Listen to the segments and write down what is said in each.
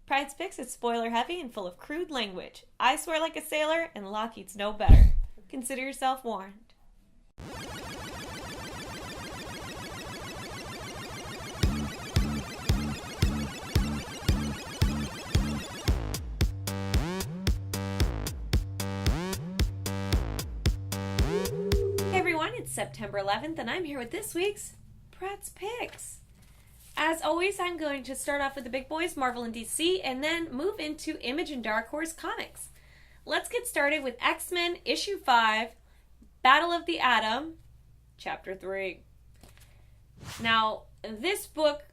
Pryde's Picks is spoiler heavy and full of crude language. I swear like a sailor, and Lockheed's no better. Consider yourself warned. Hey everyone, it's September 11th, and I'm here with this week's Pryde's Picks. As always, I'm going to start off with the big boys, Marvel and DC, and then move into Image and Dark Horse comics. Let's get started with X-Men issue 5, Battle of the Atom, chapter 3. Now, this book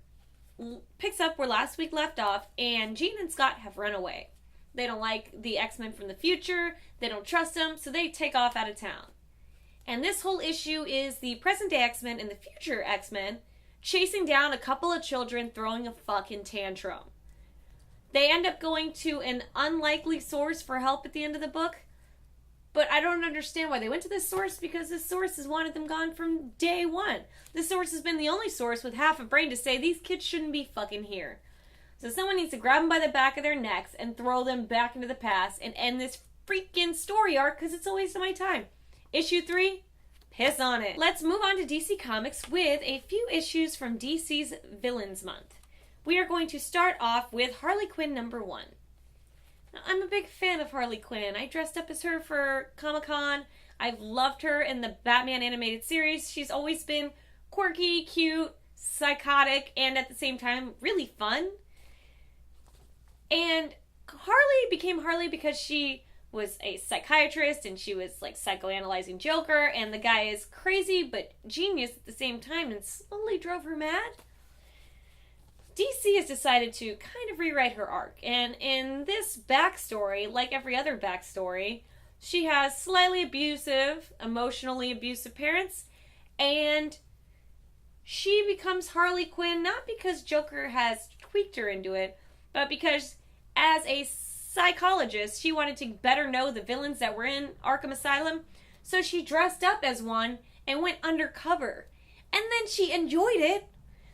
picks up where last week left off, and Jean and Scott have run away. They don't like the X-Men from the future, they don't trust them, so they take off out of town. And this whole issue is the present-day X-Men and the future X-Men chasing down a couple of children throwing a fucking tantrum. They end up going to an unlikely source for help at the end of the book, but I don't understand why they went to this source, because this source has wanted them gone from day one. This source has been the only source with half a brain to say these kids shouldn't be fucking here. So someone needs to grab them by the back of their necks and throw them back into the past and end this freaking story arc, because it's a waste of my time. Issue 3, piss on it. Let's move on to DC Comics with a few issues from DC's Villains Month. We are going to start off with Harley Quinn number 1. Now, I'm a big fan of Harley Quinn. I dressed up as her for Comic-Con. I've loved her in the Batman animated series. She's always been quirky, cute, psychotic, and at the same time, really fun. And Harley became Harley because she was a psychiatrist and she was like psychoanalyzing Joker, and the guy is crazy but genius at the same time and slowly drove her mad. DC has decided to kind of rewrite her arc, and in this backstory, like every other backstory, she has slightly abusive, emotionally abusive parents, and she becomes Harley Quinn not because Joker has tweaked her into it, but because as a psychologist, she wanted to better know the villains that were in Arkham Asylum, so she dressed up as one and went undercover. And then she enjoyed it,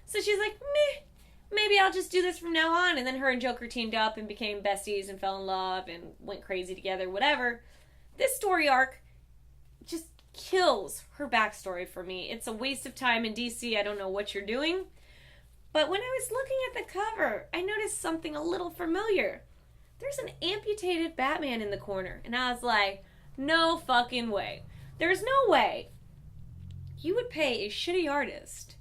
so she's like, meh, maybe I'll just do this from now on. And then her and Joker teamed up and became besties and fell in love and went crazy together, whatever. This story arc just kills her backstory for me. It's a waste of time in DC. I don't know what you're doing. But when I was looking at the cover, I noticed something a little familiar. There's an amputated Batman in the corner. And I was like, no fucking way. There's no way you would pay a shitty artist.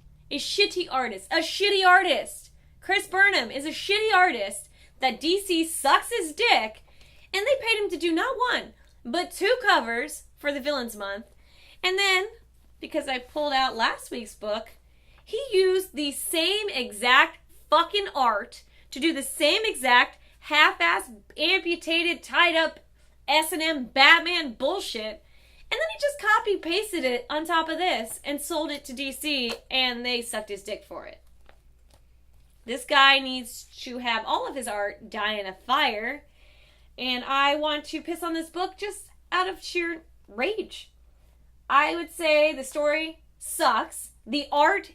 Chris Burnham is a shitty artist that DC sucks his dick. And they paid him to do not one, but 2 covers for the Villains Month. And then, because I pulled out last week's book, he used the same exact fucking art to do the same exact half-ass, amputated, tied-up S&M Batman bullshit, and then he just copy-pasted it on top of this and sold it to DC, and they sucked his dick for it. This guy needs to have all of his art die in a fire, and I want to piss on this book just out of sheer rage. I would say the story sucks. The art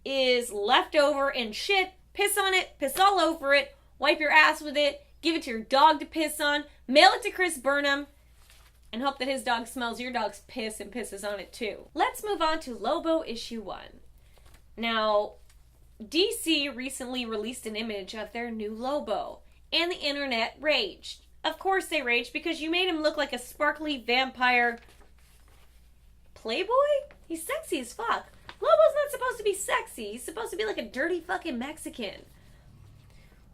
is leftover and shit. Piss on it, piss all over it, wipe your ass with it, give it to your dog to piss on, mail it to Chris Burnham, and hope that his dog smells your dog's piss and pisses on it too. Let's move on to Lobo issue 1. Now, DC recently released an image of their new Lobo, and the internet raged. Of course they raged, because you made him look like a sparkly vampire playboy? He's sexy as fuck. Lobo's not supposed to be sexy. He's supposed to be like a dirty fucking Mexican.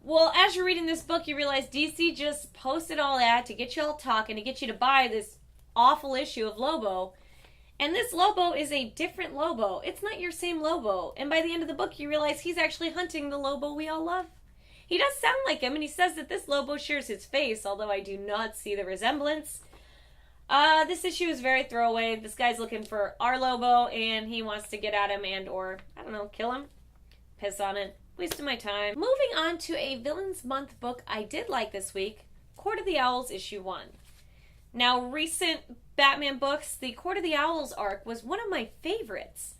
Well, as you're reading this book, you realize DC just posted all that to get you all talking, to get you to buy this awful issue of Lobo. And this Lobo is a different Lobo. It's not your same Lobo. And by the end of the book, you realize he's actually hunting the Lobo we all love. He does sound like him, and he says that this Lobo shares his face, although I do not see the resemblance. This issue is very throwaway. This guy's looking for our Lobo, and he wants to get at him and or, I don't know, kill him. Piss on it. Wasting my time. Moving on to a Villains Month book I did like this week, Court of the Owls issue 1. Now, recent Batman books, the Court of the Owls arc was one of my favorites.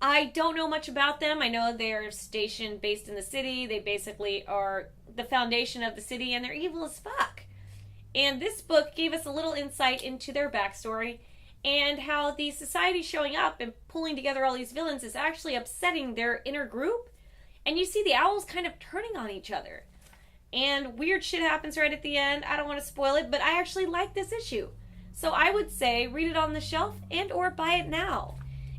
I don't know much about them. I know they're stationed based in the city. They basically are the foundation of the city, and they're evil as fuck. And this book gave us a little insight into their backstory and how the society showing up and pulling together all these villains is actually upsetting their inner group. And you see the owls kind of turning on each other. And weird shit happens right at the end. I don't want to spoil it, but I actually like this issue. So I would say read it on the shelf and or buy it now.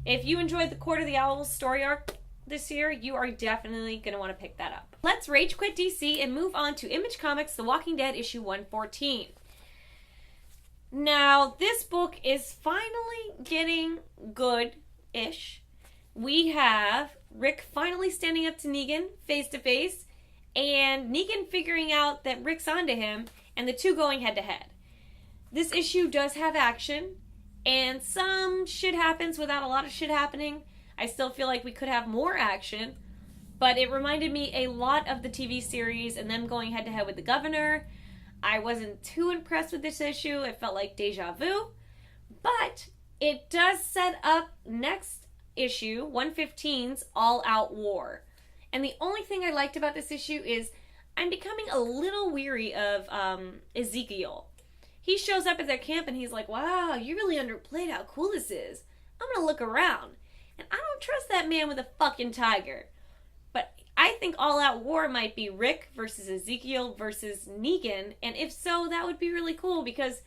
If you enjoyed the Court of the Owls story arc this year, you are definitely going to want to pick that up. Let's rage quit DC and move on to Image Comics' The Walking Dead issue 114. Now, this book is finally getting good-ish. We have Rick finally standing up to Negan face to face, and Negan figuring out that Rick's onto him, and the two going head to head. This issue does have action, and some shit happens without a lot of shit happening. I still feel like we could have more action, but it reminded me a lot of the TV series and them going head to head with the governor. I wasn't too impressed with this issue. It felt like deja vu, but it does set up next issue, 115's All-Out War. And the only thing I liked about this issue is I'm becoming a little weary of Ezekiel. He shows up at their camp and he's like, wow, you really underplayed how cool this is. I'm gonna look around. And I don't trust that man with a fucking tiger. But I think All Out War might be Rick versus Ezekiel versus Negan. And if so, that would be really cool because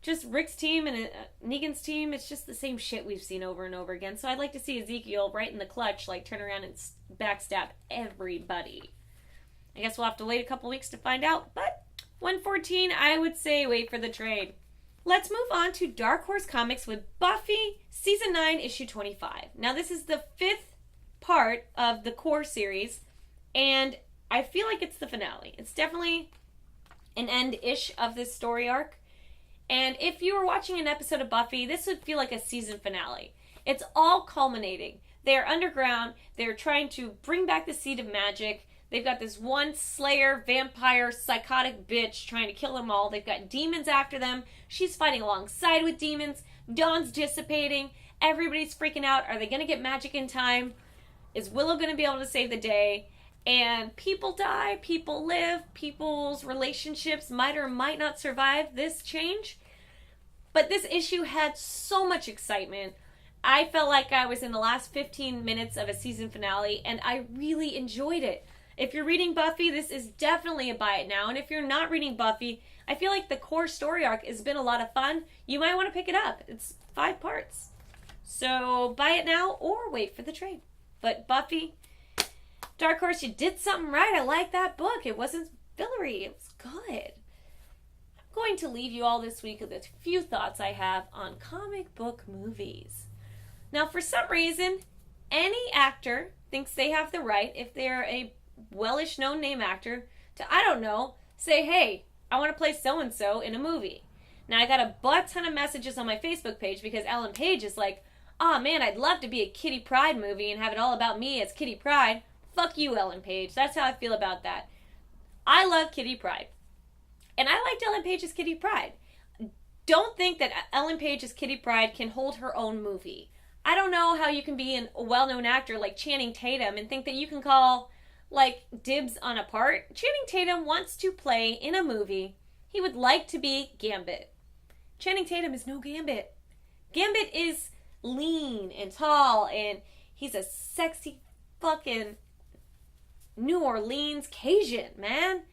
just Rick's team and Negan's team, it's just the same shit we've seen over and over again. So I'd like to see Ezekiel right in the clutch, like turn around and backstab everybody. I guess we'll have to wait a couple weeks to find out. But 114, I would say wait for the trade. Let's move on to Dark Horse Comics with Buffy Season 9, Issue 25. Now, this is the 5th part of the core series, and I feel like it's the finale. It's definitely an end-ish of this story arc. And if you were watching an episode of Buffy, this would feel like a season finale. It's all culminating. They are underground. They're trying to bring back the seed of magic. They've got this one slayer, vampire, psychotic bitch trying to kill them all. They've got demons after them. She's fighting alongside with demons. Dawn's dissipating. Everybody's freaking out. Are they going to get magic in time? Is Willow going to be able to save the day? And people die, people live, people's relationships might or might not survive this change. But this issue had so much excitement. I felt like I was in the last 15 minutes of a season finale, and I really enjoyed it. If you're reading Buffy, this is definitely a buy it now. And if you're not reading Buffy, I feel like the core story arc has been a lot of fun. You might want to pick it up. It's 5 parts. So buy it now or wait for the trade. But Buffy, Dark Horse, you did something right. I like that book. It wasn't fillery. It was good. I'm going to leave you all this week with a few thoughts I have on comic book movies. Now, for some reason, any actor thinks they have the right, if they're a wellish known name actor, to, I don't know, say, hey, I want to play so-and-so in a movie. Now, I got a butt ton of messages on my Facebook page because Ellen Page is like, oh man, I'd love to be a Kitty Pryde movie and have it all about me as Kitty Pryde. Fuck you, Ellen Page. That's how I feel about that. I love Kitty Pryde. And I liked Ellen Page's Kitty Pryde. Don't think that Ellen Page's Kitty Pryde can hold her own movie. I don't know how you can be a well-known actor like Channing Tatum and think that you can call, like, dibs on a part. Channing Tatum wants to play in a movie. He would like to be Gambit. Channing Tatum is no Gambit. Gambit is lean and tall, and he's a sexy fucking New Orleans Cajun, man.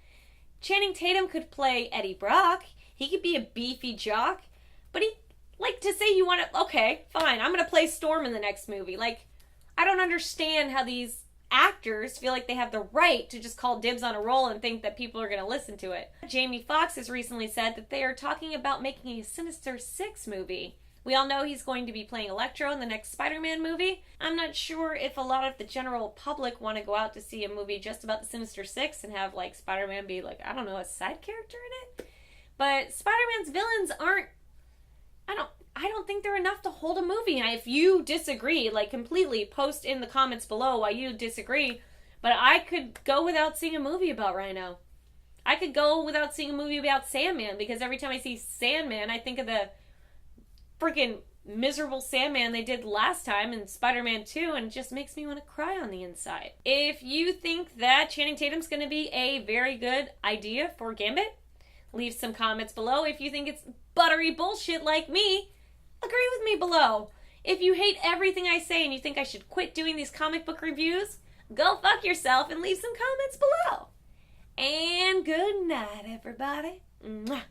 Channing Tatum could play Eddie Brock. He could be a beefy jock. But he, like, to say you want to, okay, fine, I'm going to play Storm in the next movie. Like, I don't understand how these actors feel like they have the right to just call dibs on a role and think that people are going to listen to it. Jamie Foxx has recently said that they are talking about making a Sinister Six movie. We all know he's going to be playing Electro in the next Spider-Man movie. I'm not sure if a lot of the general public want to go out to see a movie just about the Sinister Six and have, like, Spider-Man be, like, I don't know, a side character in it. But Spider-Man's villains aren't, I don't think they're enough to hold a movie. And if you disagree, like, completely, post in the comments below why you disagree. But I could go without seeing a movie about Rhino. I could go without seeing a movie about Sandman, because every time I see Sandman, I think of the freaking miserable Sandman they did last time in Spider-Man 2, and it just makes me want to cry on the inside. If you think that Channing Tatum's going to be a very good idea for Gambit, leave some comments below. If you think it's buttery bullshit like me, agree with me below. If you hate everything I say and you think I should quit doing these comic book reviews, go fuck yourself and leave some comments below. And good night, everybody. Mwah.